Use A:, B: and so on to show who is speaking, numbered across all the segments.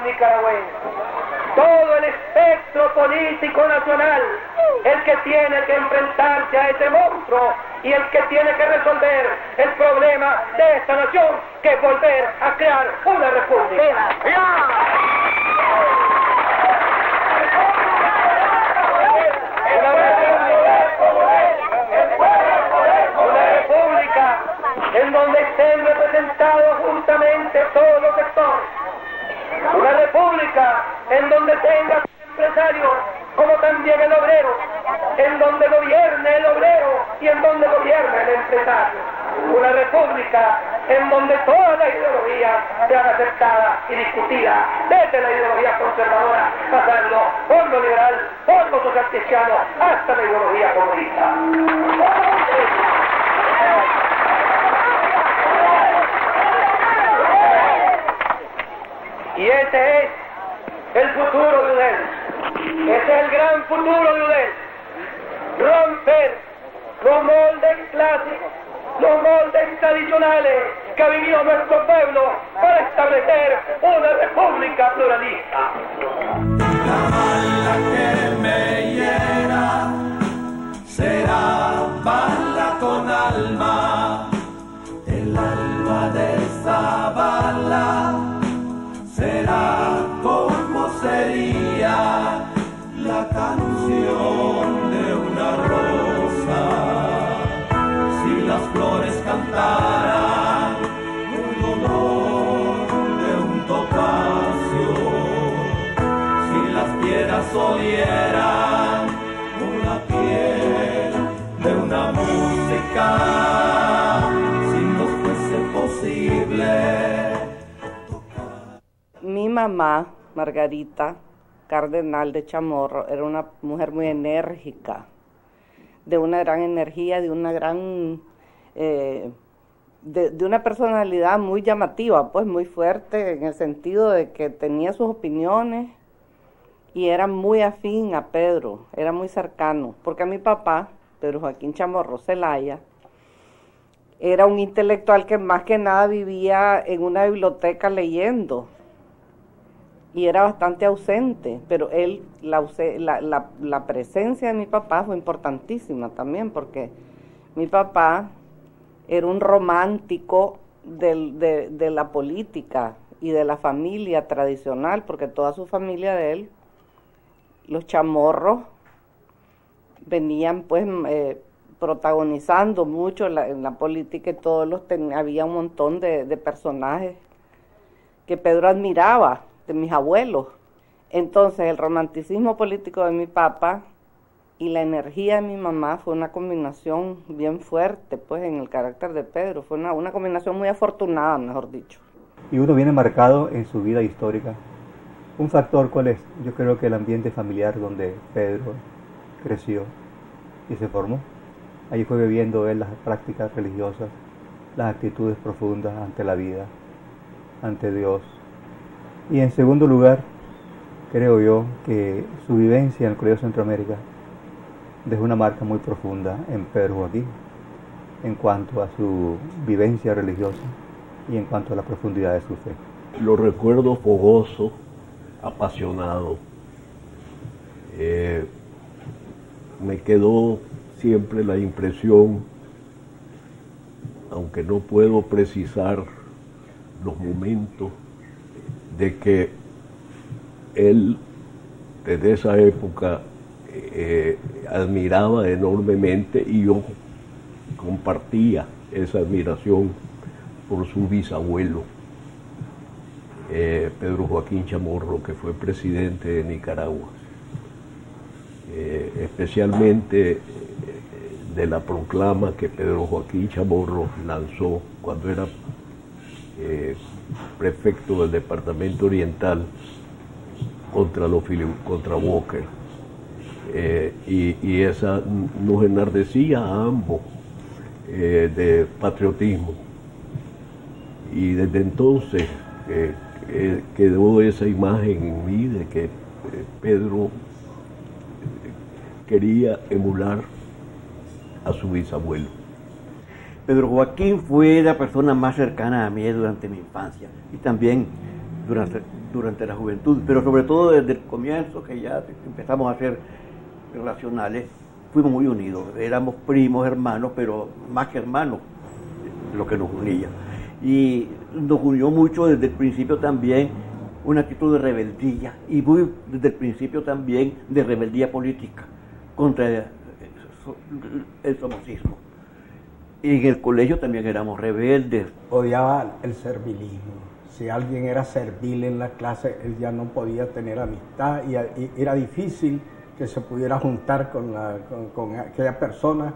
A: nicaragüenses, todo el espectro político nacional, el que tiene que enfrentarse a ese monstruo y el que tiene que resolver el problema de esta nación, que es volver a crear una república. Una república en donde estén representados justamente todos los sectores. Una república en donde tenga empresarios como también el obrero, en donde gobierne el obrero y en donde gobierne el empresario. Una república en donde todas las ideologías sean aceptadas y discutidas, desde la ideología conservadora, pasando por lo liberal, por lo social cristiano, hasta la ideología comunista. Y ese es el futuro de UDEL. Ese es el gran futuro de UDEL. Romper los moldes clásicos, los moldes tradicionales que ha vivido nuestro pueblo para establecer una república pluralista.
B: La bala que me hiera será bala con alma. El alma de esa bala será como sería la canción de una rosa si las flores cantaran el dolor de un topacio, si las piedras olieran una piel de una música, si no fuese posible.
C: Mi mamá, Margarita Cardenal de Chamorro, era una mujer muy enérgica, de una gran energía, de una gran, de una personalidad muy llamativa, pues muy fuerte, en el sentido de que tenía sus opiniones y era muy afín a Pedro, era muy cercano, porque a mi papá, Pedro Joaquín Chamorro Zelaya, era un intelectual que más que nada vivía en una biblioteca leyendo, y era bastante ausente, pero él, la presencia de mi papá fue importantísima también, porque mi papá era un romántico de la política y de la familia tradicional, porque toda su familia de él, los Chamorros, venían pues protagonizando mucho en la política y había un montón de personajes que Pedro admiraba, de mis abuelos. Entonces el romanticismo político de mi papá y la energía de mi mamá fue una combinación bien fuerte, pues, en el carácter de Pedro. Fue una combinación muy afortunada, mejor dicho.
D: Y uno viene marcado en su vida histórica. ¿Un factor cuál es? Yo creo que el ambiente familiar donde Pedro creció y se formó. Allí fue viviendo él las prácticas religiosas, las actitudes profundas ante la vida, ante Dios. Y en segundo lugar, creo yo que su vivencia en el Colegio Centroamérica dejó una marca muy profunda en Pedro Joaquín, en cuanto a su vivencia religiosa y en cuanto a la profundidad de su fe.
E: Lo recuerdo fogoso, apasionado. Me quedó siempre la impresión, aunque no puedo precisar los momentos, de que él desde esa época admiraba enormemente, y yo compartía esa admiración por su bisabuelo, Pedro Joaquín Chamorro, que fue presidente de Nicaragua, especialmente de la proclama que Pedro Joaquín Chamorro lanzó cuando era prefecto del Departamento Oriental contra Walker, y esa nos enardecía a ambos de patriotismo, y desde entonces quedó esa imagen en mí de que Pedro quería emular a su bisabuelo.
F: Pedro Joaquín fue la persona más cercana a mí durante mi infancia, y también durante la juventud, pero sobre todo desde el comienzo, que ya empezamos a ser relacionales, fuimos muy unidos. Éramos primos, hermanos, pero más que hermanos, lo que nos unía. Y nos unió mucho desde el principio también una actitud de rebeldía, y desde el principio también de rebeldía política contra el somocismo. Y en el colegio también éramos rebeldes.
G: Odiaba el servilismo. Si alguien era servil en la clase, él ya no podía tener amistad y era difícil que se pudiera juntar con aquella persona.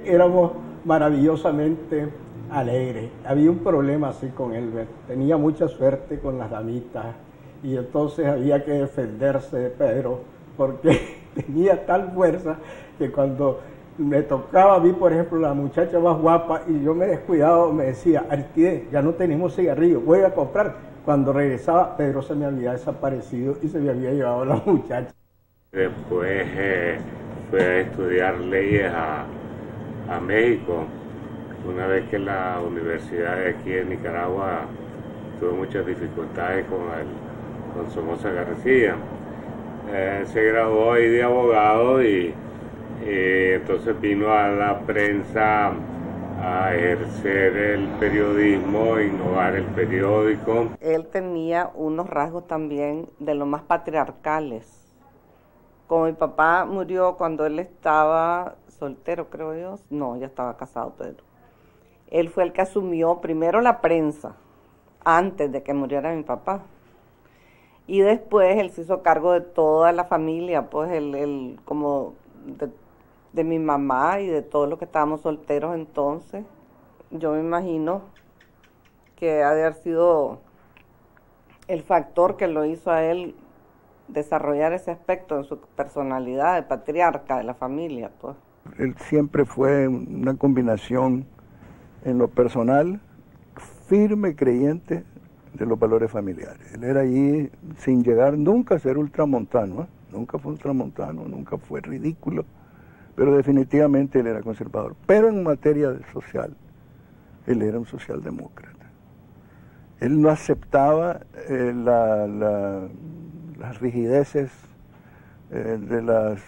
G: Éramos maravillosamente alegres. Había un problema así con él, tenía mucha suerte con las damitas y entonces había que defenderse de Pedro porque tenía tal fuerza que cuando me tocaba a mí, por ejemplo, la muchacha más guapa y yo me descuidaba, me decía, Aristide, ya no tenemos cigarrillos, voy a comprar. Cuando regresaba, Pedro se me había desaparecido y se me había llevado la muchacha.
H: Después fue a estudiar leyes a México. Una vez que la universidad de aquí en Nicaragua tuvo muchas dificultades con Somoza García. Se graduó ahí de abogado y entonces vino a la prensa a ejercer el periodismo, innovar el periódico.
C: Él tenía unos rasgos también de lo más patriarcales. Como mi papá murió cuando él estaba soltero, creo yo, no, ya estaba casado Pedro. Él fue el que asumió primero la prensa, antes de que muriera mi papá. Y después él se hizo cargo de toda la familia, pues él como de mi mamá y de todos los que estábamos solteros entonces. Yo me imagino que ha de haber sido el factor que lo hizo a él desarrollar ese aspecto en su personalidad de patriarca de la familia, pues.
I: Él siempre fue una combinación en lo personal, firme creyente de los valores familiares. Él era allí sin llegar nunca a ser ultramontano, ¿eh? Nunca fue ultramontano, nunca fue ridículo, pero definitivamente él era conservador. Pero en materia social, él era un socialdemócrata. Él no aceptaba las rigideces de las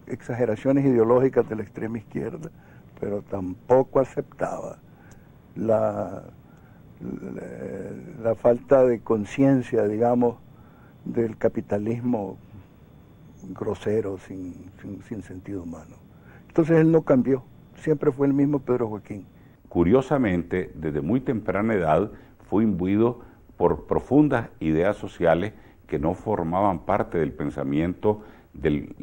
I: exageraciones ideológicas de la extrema izquierda, pero tampoco aceptaba la falta de conciencia, digamos, del capitalismo grosero, sin sentido humano. Entonces él no cambió, siempre fue el mismo Pedro Joaquín.
J: Curiosamente, desde muy temprana edad fue imbuido por profundas ideas sociales que no formaban parte del pensamiento del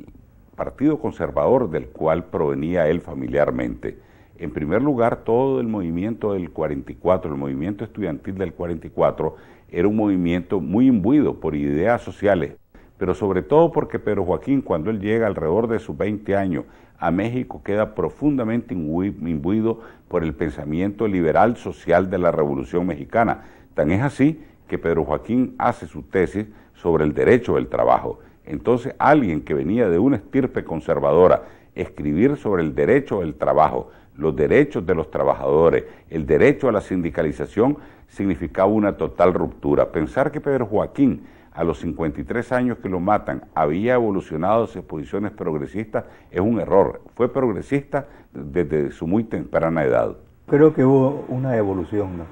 J: Partido Conservador del cual provenía él familiarmente. En primer lugar, todo el movimiento del 44, el movimiento estudiantil del 44, era un movimiento muy imbuido por ideas sociales, pero sobre todo porque Pedro Joaquín, cuando él llega alrededor de sus 20 años a México, queda profundamente imbuido por el pensamiento liberal social de la Revolución Mexicana. Tan es así que Pedro Joaquín hace su tesis sobre el derecho del trabajo. Entonces, alguien que venía de una estirpe conservadora, escribir sobre el derecho del trabajo, los derechos de los trabajadores, el derecho a la sindicalización, significaba una total ruptura. Pensar que Pedro Joaquín, a los 53 años que lo matan, había evolucionado hacia posiciones progresistas es un error. Fue progresista desde su muy temprana edad.
D: Creo que hubo una evolución, ¿no?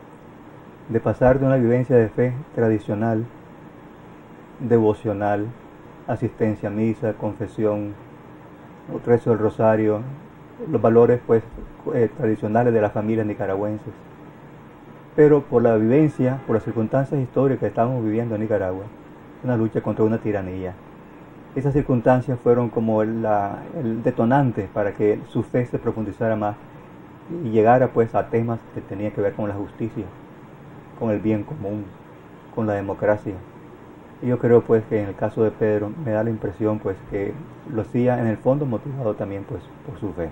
D: De pasar de una vivencia de fe tradicional, devocional, asistencia a misa, confesión, rezo del rosario, los valores pues tradicionales de las familias nicaragüenses. Pero por la vivencia, por las circunstancias históricas que estábamos viviendo en Nicaragua, una lucha contra una tiranía. Esas circunstancias fueron como el detonante para que su fe se profundizara más y llegara pues a temas que tenían que ver con la justicia, con el bien común, con la democracia. Y yo creo pues que en el caso de Pedro me da la impresión pues que lo hacía en el fondo motivado también pues por su fe.